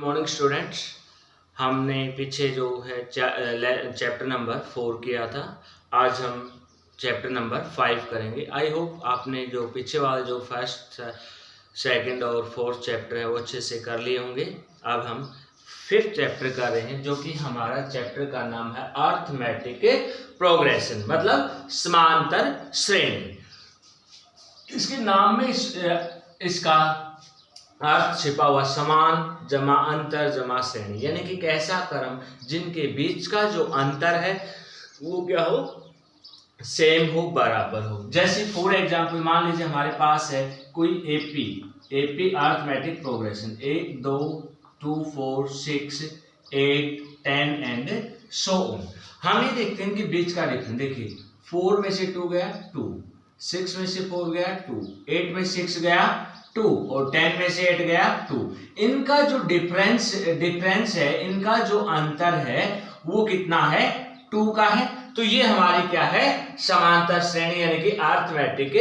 Morning students, हमने पीछे जो है चैप्टर नंबर 4 किया था। आज हम चैप्टर नंबर 5 करेंगे। आई होप आपने जो पीछे वाला जो फर्स्ट, सेकंड और फोर्थ चैप्टर है वो अच्छे से कर लिए होंगे। अब हम 5th चैप्टर कर रहे हैं, जो कि हमारा चैप्टर का नाम है अर्थमेटिक प्रोग्रेशन, मतलब समांतर श्रेणी। इसके नाम में इसका अर्थ छिपा हुआ समान जमा अंतर जमा श्रेणी, यानी कि ऐसा क्रम जिनके बीच का जो अंतर है वो क्या हो, सेम हो, बराबर हो। जैसे फॉर एग्जांपल मान लीजिए हमारे पास है कोई AP arithmetic progression 1 2 2 4 6 8 10 and so on. हम ये देखते हैं कि बीच का डिफरेंस देखिए, 4 में से 2 गया 2, 6 में से 4 गया 2, 8 में 6 गया 2 और 10 में से 8 गया 2। इनका जो डिफरेंस है, इनका जो अंतर है वो कितना है, 2 का है। तो ये हमारी क्या है, समांतर श्रेणी यानी कि अर्थमेटिक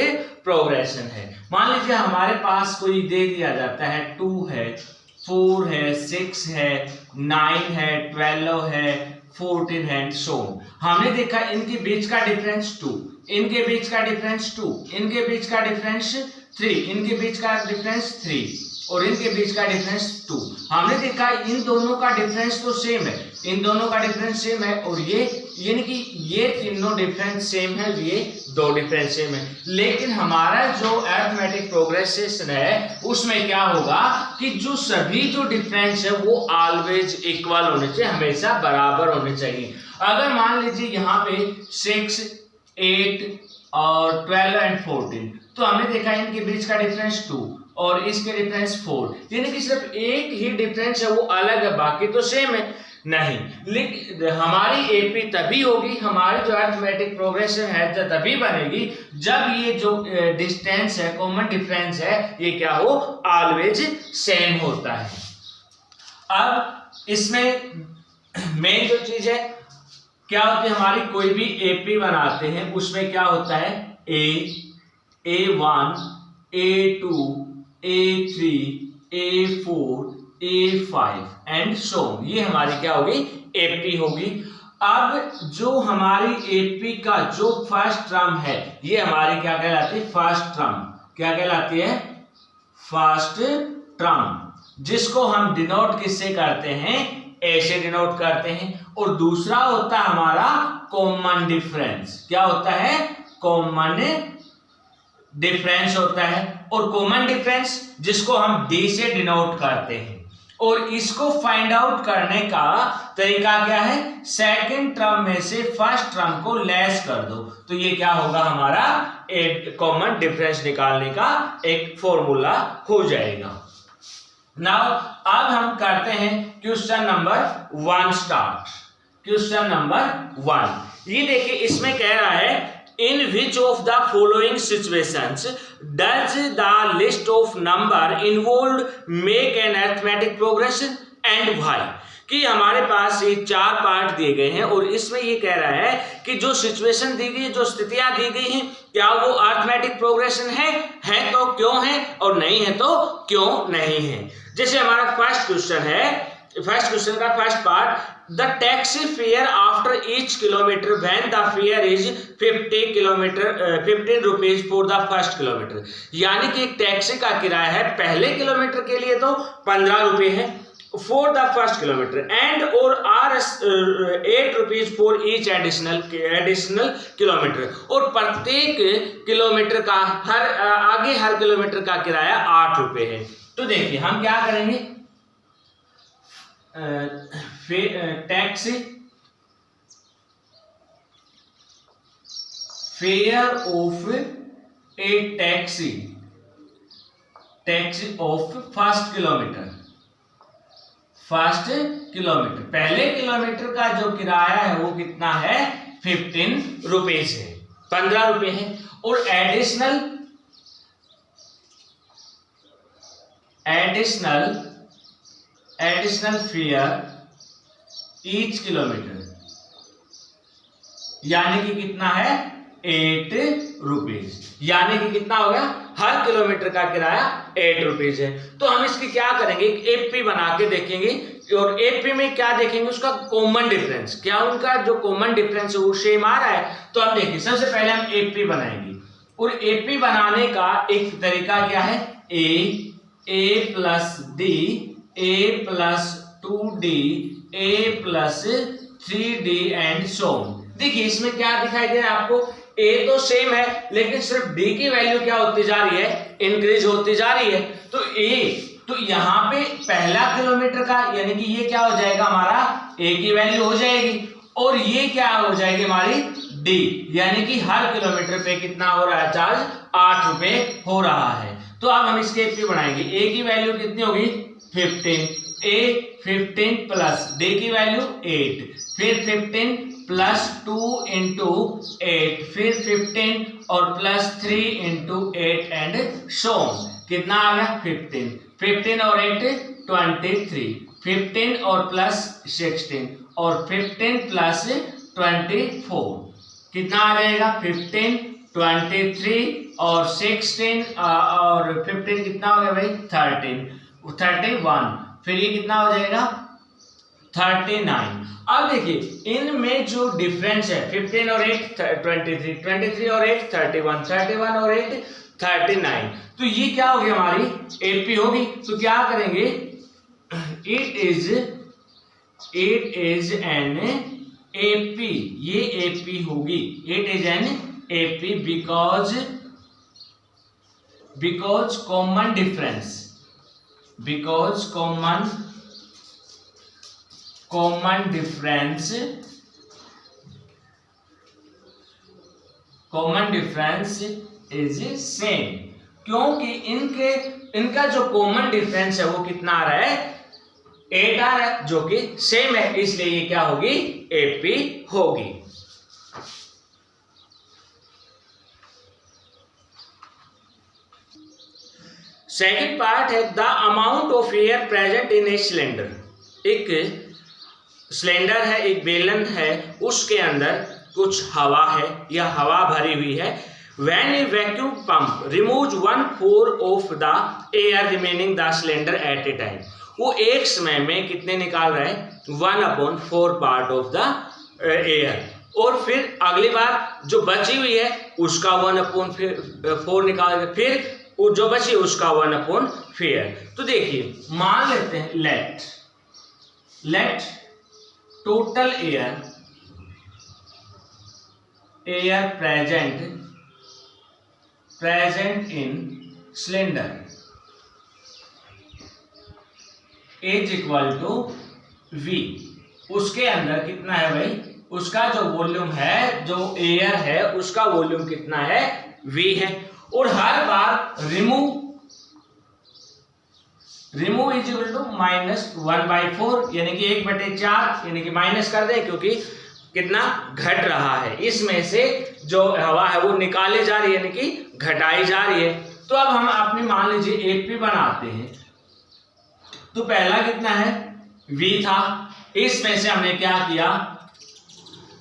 प्रोग्रेशन है। मान लीजिए हमारे पास कोई दे दिया जाता है 2 है, 4 है, 6 है, 9 है, 12 है, 14 है, सो हमने देखा इनके बीच का डिफरेंस 2, इनके बीच का डिफरेंस 2, इनके बीच का डिफरेंस 3, इनके बीच का डिफरेंस 3 और इनके बीच का डिफरेंस 2। हमने देखा इन दोनों का डिफरेंस तो सेम है, इन दोनों का डिफरेंस सेम है, और ये यानी कि ये तीनों डिफरेंस सेम है, ये दो डिफरेंस सेम है। लेकिन हमारा जो अरिथमेटिक प्रोग्रेशन है उसमें क्या होगा कि जो सभी जो डिफरेंस है वो ऑलवेज इक्वल होने चाहिए, हमेशा बराबर होने चाहिए। अगर मान लीजिए यहाँ पे 6 8 और 12 एंड 14, तो हमने देखा इनके बीच का डिफरेंस 2 और इसके डिफरेंस 4, यानी कि सिर्फ एक ही डिफरेंस है वो अलग है, बाकी तो सेम है नहीं। लेकिन हमारी एपी तभी होगी, हमारी जो अरिथमेटिक प्रोग्रेशन है तो तभी बनेगी जब ये जो डिस्टेंस है, कॉमन डिफरेंस है, ये क्या हो, ऑलवेज सेम होता है। अब इसमें मेन जो चीज है क्या होती है, हमारी कोई भी एपी बनाते हैं उसमें क्या होता है, A1 A2 A3 A4 A5 and so on, ये हमारी क्या होगी, एपी होगी। अब जो हमारी एपी का जो फर्स्ट टर्म है ये हमारी क्या कहलाती है, फर्स्ट टर्म। क्या कहलाती है, फर्स्ट टर्म, जिसको हम डिनोट किससे करते हैं, ऐसे डिनोट करते हैं। और दूसरा होता है हमारा कॉमन डिफरेंस। क्या होता है, कॉमन डिफरेंस होता है, और कॉमन डिफरेंस जिसको हम डी से डिनोट करते हैं। और इसको फाइंड आउट करने का तरीका क्या है, सेकंड टर्म में से फर्स्ट टर्म को लेस कर दो, तो ये क्या होगा, हमारा एक कॉमन डिफरेंस निकालने का एक फॉर्मूला हो जाएगा। नाउ अब हम करते हैं question number 1 start. Question number 1 ये देखिए, इसमें कह रहा है In which of the following situations does the list of number involved make an arithmetic progression and why? कि हमारे पास ये 4 पार्ट दिए गए हैं और इसमें ये कह रहा है कि जो सिचुएशन दी गई है, जो स्थितियां दी गई हैं, क्या वो अरिथमेटिक प्रोग्रेशन है तो क्यों है, और नहीं है तो क्यों नहीं है। जैसे हमारा फर्स्ट क्वेश्चन है, फर्स्ट क्वेश्चन का first part, the taxi fare after each kilometre when the fair is 15 rupees for the first kilometre, यानी कि एक टैक्सी का किराया है पहले किलोमीटर के लिए तो 15 रुपए है for the first kilometre, and और are 8 rupees for each additional kilometre, और प्रत्येक किलोमीटर का हर किलोमीटर का किराया 8 रुपए है। तो देखिए हम क्या करेंगे, taxi fare of A taxi of first kilometre, पहले किलोमीटर का जो किराया है वो कितना है, 15 रुपीज है, 15 रुपए है, और एडिशनल फेयर ईच किलोमीटर, यानी कि कितना है, 8 रुपीज, यानी कि कितना हो गया, हर किलोमीटर का किराया 8 रुपीज है। तो हम इसकी क्या करेंगे, एपी बना के देखेंगे और एपी में क्या देखेंगे, उसका कॉमन डिफरेंस, क्या उनका जो कॉमन डिफरेंस है वो सेम आ रहा है। तो हम देखिए सबसे पहले हम एपी बनाएंगे और एपी बनाने का एक तरीका क्या है, a plus d, a plus 2d, a plus 3d and so on. देखिए इसमें क्या दिखाई दे रहा है आपको, ए तो सेम है लेकिन सिर्फ डी की वैल्यू क्या होती जा रही है, इंक्रीज होती जा रही है। तो तो यहाँ पे पहला किलोमीटर का यानी कि ये क्या हो जाएगा हमारा, ए की वैल्यू हो जाएगी और ये क्या हो जाएगी हमारी डी, यानी कि हर किलोमीटर पे कितना हो रहा है चार्ज, 8 रुपए हो रहा है। तो अब हम इसके एपी बनाएंगे, ए की वैल्यू कितनी होगी 15, ए 15 प्लस डी की वैल्यू 8, फिर 15 प्लस 2 इंटू 8, फिर 15 और plus 3 into 8 and so on. कितना आ गया 15, 15 और 8 23, 15 और प्लस 16 और 15 प्लस 24 कितना आ जाएगा 15, 23 और 16 और 15 कितना हो गया भाई 31, फिर ये कितना हो जाएगा 39। अब देखिए इनमें जो डिफरेंस है 15 और 8 23, 23 और 8 31, 31 और 8 39, तो ये क्या होगी हमारी एपी होगी। तो क्या करेंगे, इट इज एन एपी, ये एपी होगी, it is an AP because common difference, common difference is same, क्योंकि इनका जो कॉमन डिफरेंस है वो कितना आ रहा है 8 आ रहा है, जो कि सेम है, इसलिए ये क्या होगी एपी होगी। सेकंड पार्ट है the amount of air present in a cylinder. एक सिलेंडर है, एक बेलन है, उसके अंदर कुछ हवा है या हवा भरी हुई है। When a vacuum pump removes 1/4 of the air remaining the cylinder at a time, वो एक समय में कितने निकाल रहा है 1/4 पार्ट ऑफ द एयर, और फिर अगली बार जो बची हुई है उसका 1/4 निकाल रहे, फिर जो बची उसका 1/4। तो देखिए मान लेते हैं let total air present in cylinder is equal to V। उसके अंदर कितना है भाई, उसका जो वॉल्यूम है, जो एयर है उसका वॉल्यूम कितना है V है, और हर बार रिमूव इज इक्वल टू -1/4 यानी कि 1/4 यानी कि माइनस कर दें, क्योंकि कितना घट रहा है, इसमें से जो हवा है वो निकाली जा रही है यानी कि घटाई जा रही है। तो अब हम अपनी मान लीजिए एपी बनाते हैं, तो पहला कितना है V था, इसमें से हमने क्या किया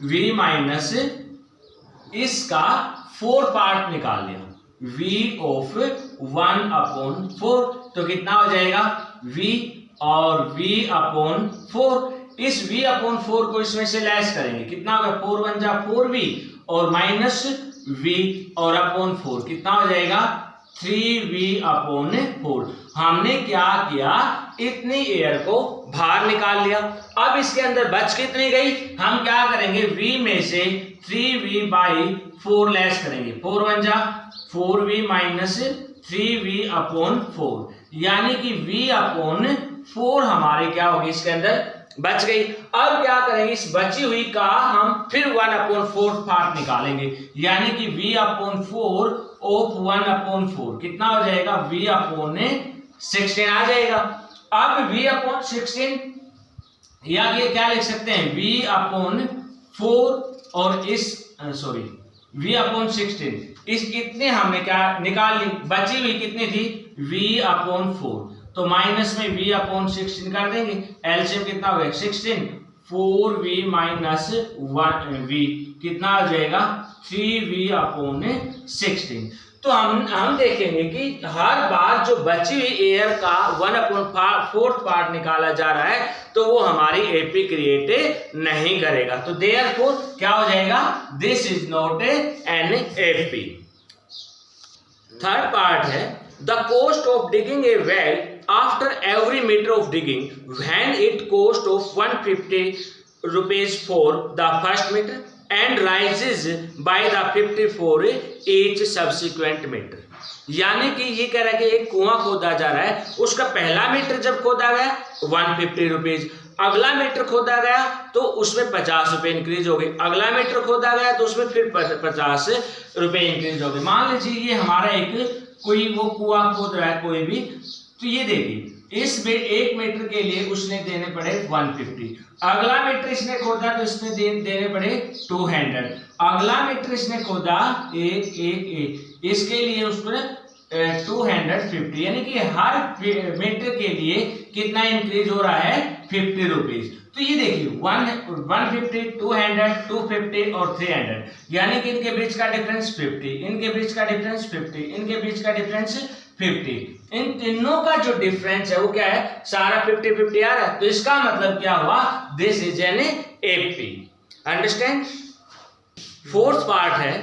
V माइनस इसका 4 पार्ट निकाल लिया, V ऑफ 1/4, तो कितना हो जाएगा V और V/4। इस V/4 को इसमें से लेस करेंगे, कितना होगा 4 × 1 = 4V और माइनस V और /4 कितना हो जाएगा 3V/4। हमने क्या किया, इतनी एयर को बाहर निकाल लिया। अब इसके अंदर बच कितनी गई, हम क्या करेंगे V में से 3V/4 लेस करेंगे, 4 × 1 = 4V माइनस 3V/4, यानी कि V/4 हमारे क्या होगी इसके अंदर बच गई। अब क्या करेंगे, इस बची हुई का हम फिर 1/4 पार्ट निकालेंगे, यानी कि V/4 ऑफ 1/4 कितना हो जाएगा V/16 आ जाएगा। अब V/16 या ये क्या लिख सकते हैं V/4 और V/16 इस इतने हमने क्या निकाल ली, बची हुई कितनी थी V/4, तो माइनस में V/16 कर देंगे, एलसीएम कितना हो गया 16, 4V माइनस 1V कितना आ जाएगा 3V/16। तो हम देखेंगे कि हर बार जो बची हुई एयर का 1/4 पार्ट निकाला जा रहा है तो वो हमारी एपी क्रिएट नहीं करेगा। तो देयरफॉर क्या हो जाएगा, this is not an AP. Third part है the cost of digging a well after every metre of digging when it cost of 150 rupees for the first metre and rises by the 50 for each subsequent metre. यानी कि ये कह रहा है कि एक कुआं खोदा जा रहा है, उसका पहला मीटर जब खोदा गया 150 रुपीज, अगला मीटर खोदा गया तो उसमें 50 रुपए इंक्रीज हो गई, अगला मीटर खोदा गया तो उसमें फिर 50 रुपए इंक्रीज हो गई। मान लीजिए ये हमारा कोई वो कुआं खोद रहा है कोई भी, तो ये देखिए इस एक मीटर के लिए उसने देने पड़े 150, अगला मीटर इसने खोदा तो इसने देने पड़े 200, अगला मीटर इसने खोदा एक इसके लिए उसको 250, यानी कि हर मीटर के लिए कितना इंक्रीज हो रहा है 50 रुपीज। तो ये देखिए 150, 200, 250 और 300, यानी कि इनके बीच का डिफरेंस 50, इनके बीच का डिफरेंस 50, इनके बीच का डिफरेंस 50, इन तीनों का जो डिफरेंस है वो क्या है, सारा 50-50 आ रहा है। तो इसका मतलब क्या हुआ, this is an AP. Understand. Fourth part है,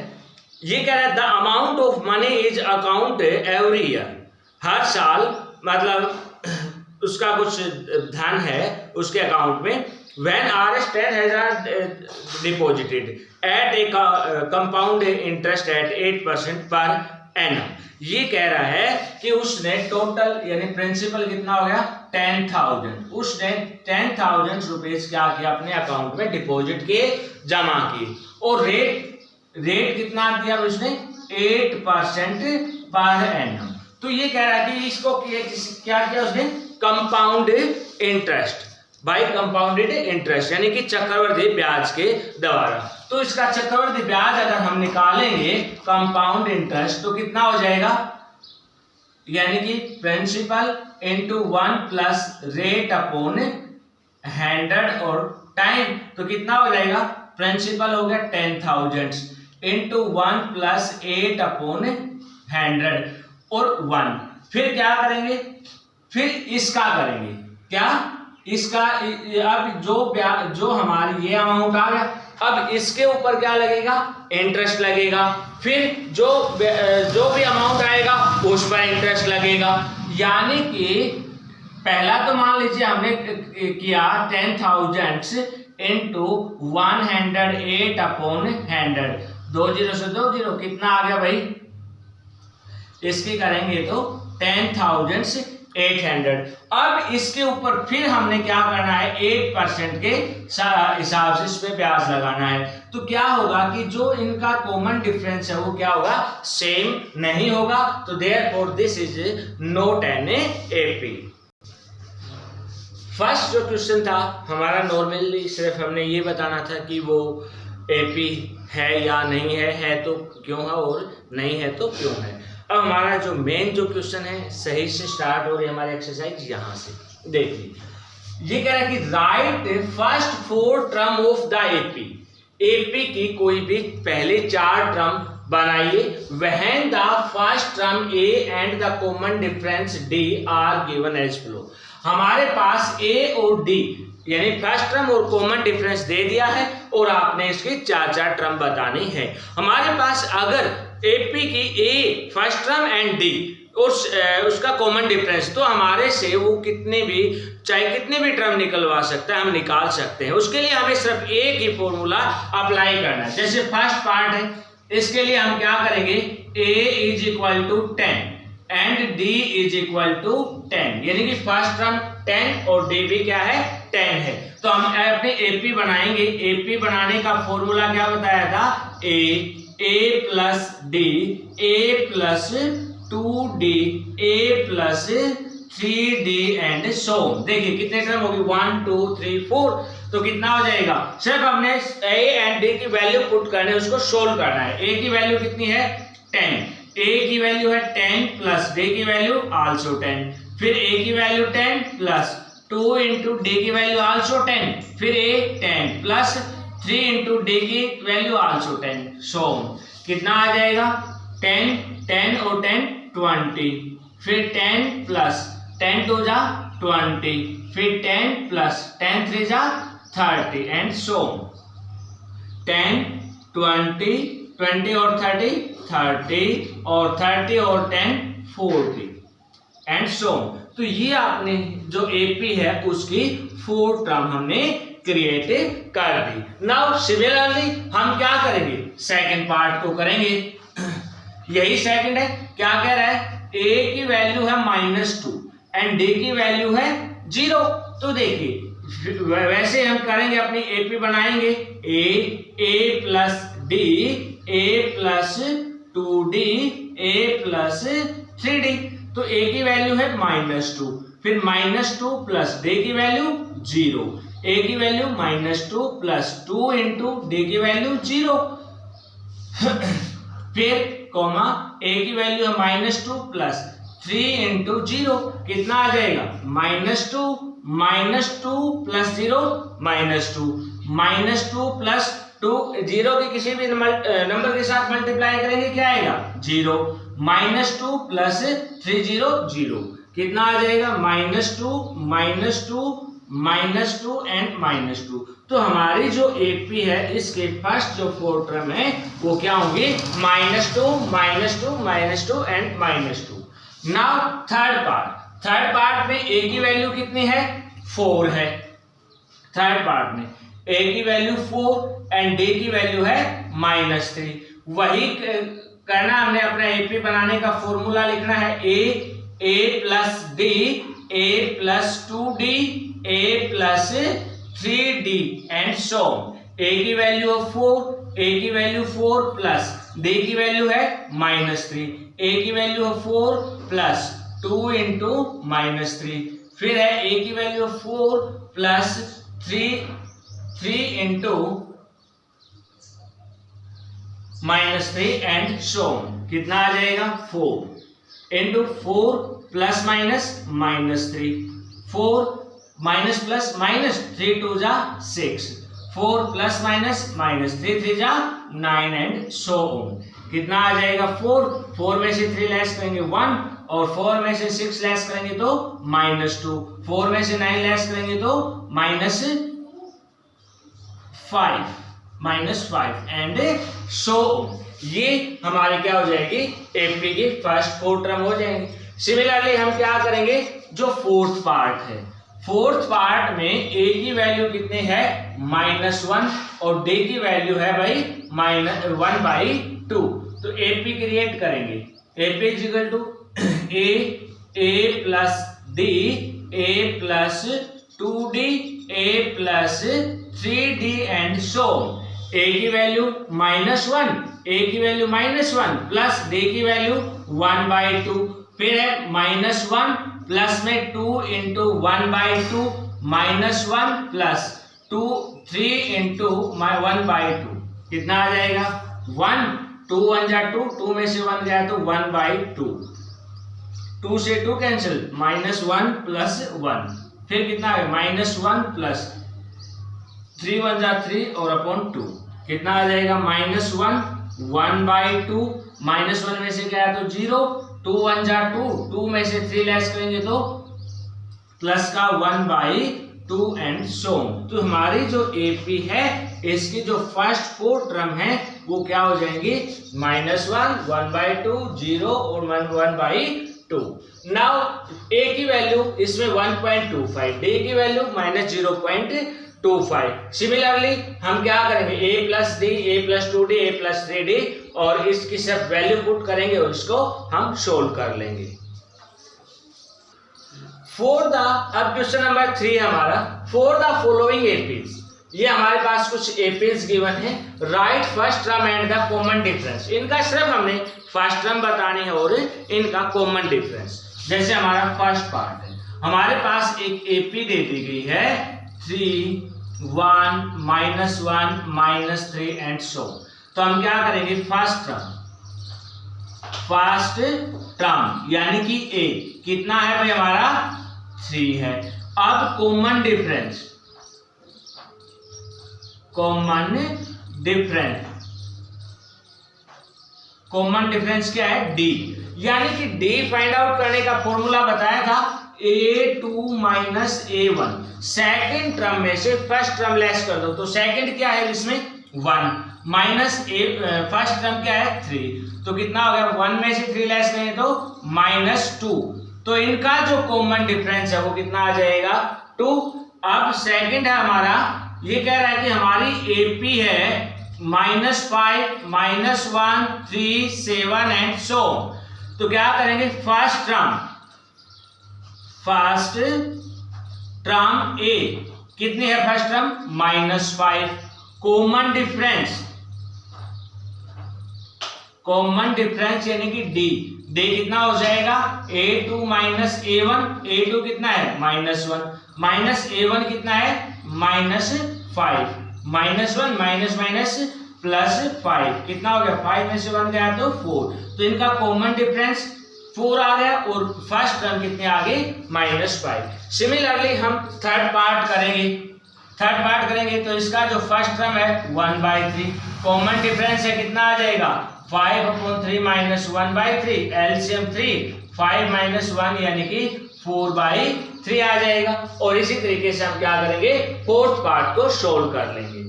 ये कह रहा है the amount of money is account every year, हर साल मतलब उसका कुछ धन है उसके अकाउंट में। When Rs10 has deposited at a compound interest at 8% per annum, ये कह रहा है कि उसने टोटल यानी प्रिंसिपल कितना हो गया 10,000, उसने 10,000 रुपीज क्या किया अपने अकाउंट में डिपॉजिट किए, जमा किए, और रेट कितना दिया उसने 8% पर एनम। तो ये कह रहा है कि इसको क्या किया उसने, compound interest by compounded interest, यानी कि चक्रवृद्धि ब्याज के द्वारा। तो इसका चक्रवृद्धि ब्याज अगर हम निकालेंगे कंपाउंड इंटरेस्ट तो कितना हो जाएगा, यानी कि principal into 1 plus rate upon 100 और टाइम, तो कितना हो जाएगा, प्रिंसिपल हो गया 10,000 इंटू 1 प्लस 8 अपॉन 100 और 1। फिर क्या करेंगे, फिर इसका करेंगे क्या, इसका अब जो हमारी ये अमाउंट आ गया, अब इसके ऊपर क्या लगेगा, इंटरेस्ट लगेगा, फिर जो भी अमाउंट आएगा उस पर इंटरेस्ट लगेगा। यानी कि पहला तो मान लीजिए हमने किया 10,000 इंटू 108 अपॉन 100, 2 0 से 2 0 कितना आ गया भाई, इसकी करेंगे तो 10,800। अब इसके ऊपर फिर हमने क्या करना है, 8% के हिसाब से इस पे ब्याज लगाना है। तो क्या होगा कि जो इनका कॉमन डिफरेंस है वो क्या होगा, सेम नहीं होगा। तो therefore this is not an AP. First जो क्वेश्चन था हमारा नॉर्मली सिर्फ हमने ये बताना था कि वो एपी है या नहीं है तो क्यों है, और नहीं है तो क्यों है। अब हमारा जो मेन जो क्वेश्चन है सही से स्टार्ट हो रही है हमारी एक्सरसाइज यहाँ से। देखिए ये कह रहा है कि write first 4 term of the AP, AP की कोई भी पहले 4 टर्म बनाइए, when the first term A and the common difference D are given as follow. हमारे पास ए और डी यानी फर्स्ट टर्म और कॉमन डिफरेंस दे दिया है और आपने इसकी 4 टर्म बतानी है। हमारे पास अगर एपी की ए फर्स्ट टर्म एंड डी उसका कॉमन डिफरेंस, तो हमारे से वो चाहे कितने भी टर्म निकलवा सकता है, हम निकाल सकते हैं। उसके लिए हमें सिर्फ एक ही फॉर्मूला अप्लाई करना है। जैसे फर्स्ट पार्ट है, इसके लिए हम क्या करेंगे, a is equal to 10 and d is equal to 10, यानी कि फर्स्ट टर्म 10 और d भी क्या है 10 है। तो हम अपने एपी बनाएंगे। एपी बनाने का फॉर्मूला क्या बताया था, a plus d, a plus 2d, a plus 3d and सो। देखिए कितने टर्म होगी, 1 2 3 4, तो कितना हो जाएगा, सिर्फ हमने a एंड d की वैल्यू पुट करने, उसको सोल्व करना है। a की वैल्यू कितनी है 10, a की वैल्यू है 10 प्लस d की वैल्यू आल्सो 10, फिर a की वैल्यू 10 प्लस 2 इंटू d की वैल्यू आल्सो 10, फिर a 10 प्लस 3 इंटू d की वैल्यू आल्सो 10, सो कितना आ जाएगा 10 10 और 10 20, फिर 10 प्लस 10 2 जा 20, फिर 10 प्लस 10 3 जा 30 एंड सो 10 20 20 और 30 30 और 30 और 10 40 एंड सो। तो ये आपने जो एपी है उसकी 4 टर्म हमने क्रिएट कर दी। नाउ सिमिलरली हम क्या करेंगे, सेकंड पार्ट को करेंगे। यही सेकंड है, क्या कह रहा है, ए की वैल्यू है -2 एंड डी की वैल्यू है 0। तो देखिए वैसे हम करेंगे, अपनी एपी बनाएंगे, ए plus d, a plus 2d, a plus 3d। तो ए की वैल्यू है -2, फिर -2 प्लस डी की वैल्यू 0, ए की वैल्यू -2 प्लस 2 इंटू डी की वैल्यू 0, फिर कॉमा ए की वैल्यू है -2 प्लस 3 इंटू 0, कितना आ जाएगा -2 प्लस 0 -2 प्लस 2, 0 के किसी भी नंबर के साथ मल्टीप्लाई करेंगे क्या आएगा 0, -2 प्लस 3 0 0, कितना आ जाएगा -2 एंड -2। तो हमारी जो एपी है इसके फर्स्ट जो 4 टर्म है वो क्या होंगे, -2 एंड -2। नाउ थर्ड पार्ट में ए की वैल्यू कितनी है 4 है, थर्ड पार्ट में ए की वैल्यू 4 एंड डी की वैल्यू है -3। वही करना हमने, अपना एपी बनाने का फॉर्मूला लिखना है, a plus d, a plus 2d, a plus 3d and so. A की वैल्यू है 4, ए की वैल्यू 4 प्लस डी की वैल्यू है -3, ए की वैल्यू है 4 प्लस 2 इंटू -3, फिर है ए की value 4 plus 3 into -3 and so, कितना आ जाएगा 4 into 4 plus -3, 4 minus plus minus 3 2 जा 6, 4 प्लस माइनस -3 3 जा 9 एंड सो ऑन, कितना आ जाएगा 4 में से 3 लेस करेंगे 1 और 4 में से 6 लेस करेंगे तो -2, 4 में से 9 लेस करेंगे तो -5 एंड सो ऑन। ये हमारी क्या हो जाएगी, एपी की फर्स्ट 4 टर्म हो जाएंगे। सिमिलरली हम क्या करेंगे, जो फोर्थ पार्ट है, फोर्थ पार्ट में ए की वैल्यू कितनी है -1 और डी की वैल्यू है भाई -1/2। तो एपी क्रिएट करेंगे, AP is equal to a plus d, a plus 2d, a plus 3d and so. A की वैल्यू -1, ए की वैल्यू -1 प्लस डी की वैल्यू 1/2, फिर है -1 प्लस में 2 इंटू 1/2, -1 प्लस 3 इंटू 1/2, कितना आ जाएगा 1, 2 1 जा 2, 2 में से 1 गया तो 1/2, 2 से 2 कैंसिल, -1 प्लस 1, फिर कितना है -1 प्लस 3 1 जा 3 और अपॉन 2, कितना आ जाएगा -1 1/2, -1 में से गया तो 0, 2 1 जा 2, 2 में से 3 लेस करेंगे तो प्लस का 1/2 एंड सो। तो हमारी जो एपी है इसकी जो फर्स्ट 4 टर्म है वो क्या हो जाएंगी, -1 1/2 0 और 1/2। नाउ ए की वैल्यू इसमें 1.25, डी की वैल्यू -0.25। सिमिलरली हम क्या करेंगे, a plus d, a plus 2d, a plus 3d और इसकी सिर्फ वैल्यू पुट करेंगे और इसको हम सोल्व कर लेंगे। अब क्वेश्चन नंबर 3 हमारा, फॉर द फॉलोइंग एपीज, ये हमारे पास कुछ एपीज गिवन है, right first term and the common difference. इनका सिर्फ हमने फर्स्ट टर्म बतानी है और इनका कॉमन डिफरेंस। जैसे हमारा फर्स्ट पार्ट है, हमारे पास एक एपी दे दी गई है 3 1 -1 -3 एंड सो। तो हम क्या करेंगे, फर्स्ट टर्म यानी कि ए कितना है भाई हमारा 3 है। अब कॉमन डिफरेंस कॉमन डिफरेंस क्या है डी, यानी कि डी फाइंड आउट करने का फॉर्मूला बताया था a2 minus a1। Second term में से फर्स्ट टर्म लेस कर दो, तो सेकेंड क्या है इसमें 1 माइनस फर्स्ट टर्म क्या है 3, तो कितना हो गया 1 में से 3 लेस करें तो -2, तो इनका जो कॉमन डिफरेंस है वो कितना आ जाएगा 2। अब सेकंड है हमारा, ये कह रहा है कि हमारी एपी है -5 -1 3 7 एंड सो, तो क्या करेंगे फर्स्ट टर्म ए कितनी है फर्स्ट टर्म -5, कॉमन डिफरेंस यानी कि डी कितना हो जाएगा a2 माइनस a1, a2 कितना है -1 माइनस a1 कितना है -5, -1 माइनस माइनस +5 कितना हो गया 5 में से 1 गया तो 4, तो इनका कॉमन डिफरेंस 4 आ गया और फर्स्ट टर्म कितने आ गए -5। सिमिलरली हम थर्ड पार्ट करेंगे तो इसका जो फर्स्ट टर्म है 1/3, कॉमन डिफरेंस है कितना आ जाएगा 5/3 माइनस 1/3, एलसीएम 3, 5 माइनस 1 यानी कि 4/3 आ जाएगा। और इसी तरीके से हम क्या करेंगे फोर्थ पार्ट को सोल्व कर लेंगे।